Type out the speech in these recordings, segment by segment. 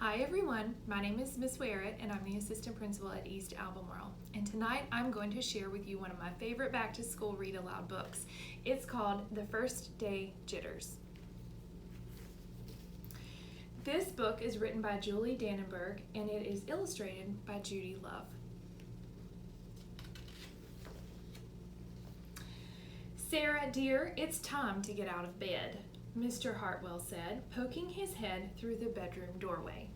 Hi everyone, my name is Miss Wherritt and I'm the assistant principal at East Albemarle. And tonight I'm going to share with you one of my favorite back to school read aloud books. It's called The First Day Jitters. This book is written by Julie Dannenberg and it is illustrated by Judy Love. "Sarah, dear, it's time to get out of bed," Mr. Hartwell said, poking his head through the bedroom doorway.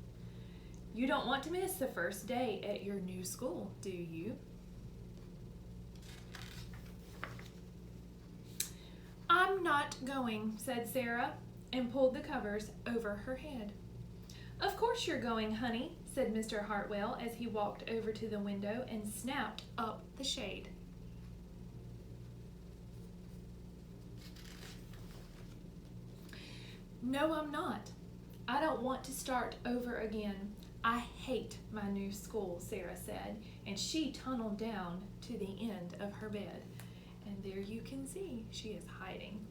"You don't want to miss the first day at your new school, do you?" "I'm not going," said Sarah, and pulled the covers over her head. "Of course you're going, honey," said Mr. Hartwell as he walked over to the window and snapped up the shade. "No, I'm not. I don't want to start over again. I hate my new school," Sarah said, and she tunneled down to the end of her bed. And there you can see she is hiding.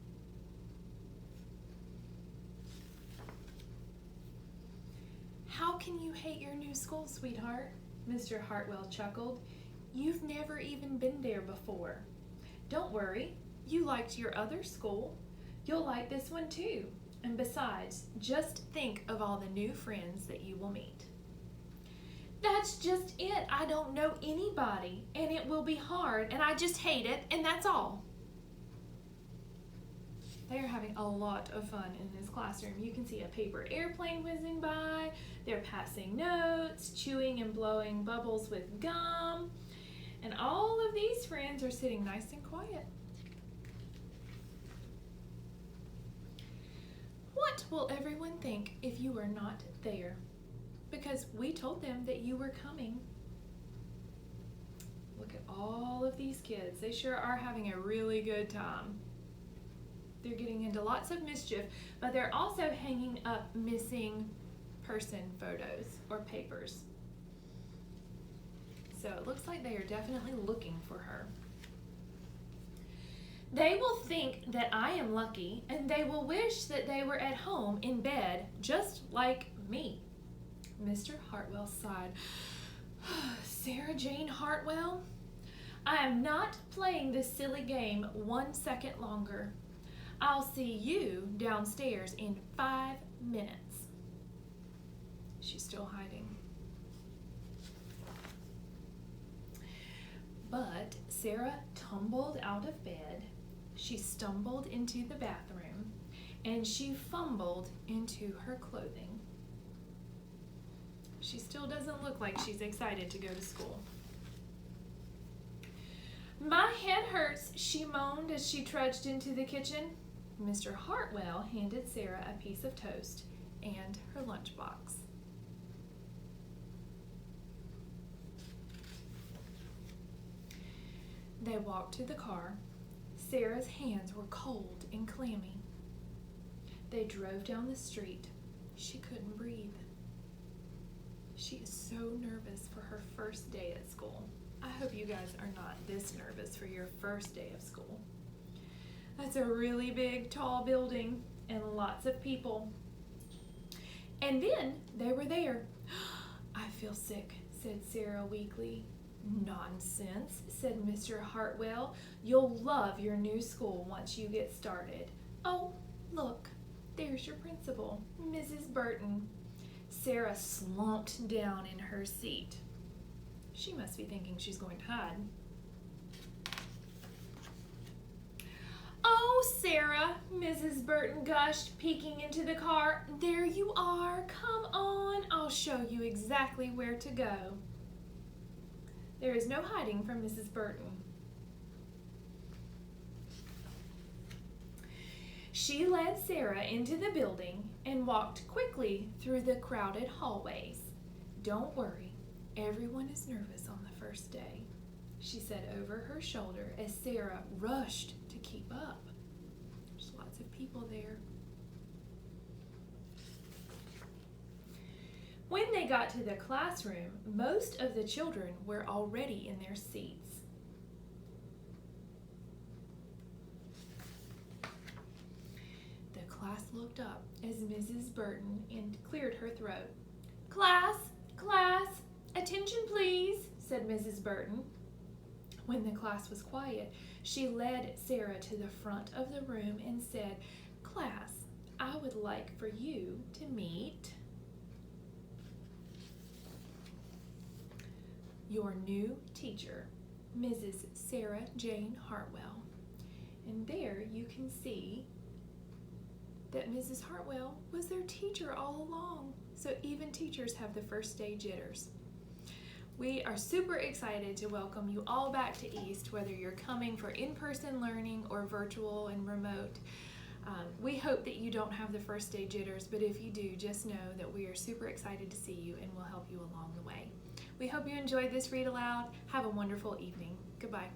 "How can you hate your new school, sweetheart?" Mr. Hartwell chuckled. "You've never even been there before. Don't worry, you liked your other school. You'll like this one too. And besides, just think of all the new friends that you will meet." "That's just it. I don't know anybody, and it will be hard, and I just hate it, and that's all." They are having a lot of fun in this classroom. You can see a paper airplane whizzing by. They're passing notes, chewing and blowing bubbles with gum. And all of these friends are sitting nice and quiet. "What will everyone think if you are not there? Because we told them that you were coming." Look at all of these kids. They sure are having a really good time. They're getting into lots of mischief, but they're also hanging up missing person photos or papers. So it looks like they are definitely looking for her. "They will think that I am lucky, and they will wish that they were at home in bed just like me." Mr. Hartwell sighed. "Sarah Jane Hartwell, I am not playing this silly game 1 second longer. I'll see you downstairs in 5 minutes. She's still hiding. But Sarah tumbled out of bed, she stumbled into the bathroom, and she fumbled into her clothing. She still doesn't look like she's excited to go to school. "My head hurts," she moaned as she trudged into the kitchen. Mr. Hartwell handed Sarah a piece of toast and her lunchbox. They walked to the car. Sarah's hands were cold and clammy. They drove down the street. She couldn't breathe. She is so nervous for her first day at school. I hope you guys are not this nervous for your first day of school. That's a really big, tall building and lots of people. And then they were there. "I feel sick," said Sarah weakly. "Nonsense," said Mr. Hartwell. "You'll love your new school once you get started. Oh, look, there's your principal, Mrs. Burton." Sarah slumped down in her seat. She must be thinking she's going to hide. "Oh, Sarah," Mrs. Burton gushed, peeking into the car. "There you are. Come on. I'll show you exactly where to go." There is no hiding from Mrs. Burton. She led Sarah into the building and walked quickly through the crowded hallways. "Don't worry, everyone is nervous on the first day," she said over her shoulder as Sarah rushed to keep up. There's lots of people there. When they got to the classroom, most of the children were already in their seats. The class looked up as Mrs. Burton cleared her throat. Class, class, attention please, said Mrs. Burton. When the class was quiet, she led Sarah to the front of the room and said, "Class, I would like for you to meet your new teacher, Mrs. Sarah Jane Hartwell." And there you can see that Mrs. Hartwell was their teacher all along. So even teachers have the first day jitters. We are super excited to welcome you all back to East, whether you're coming for in-person learning or virtual and remote. We hope that you don't have the first day jitters, but if you do, just know that we are super excited to see you and we'll help you along the way. We hope you enjoyed this read aloud. Have a wonderful evening. Goodbye.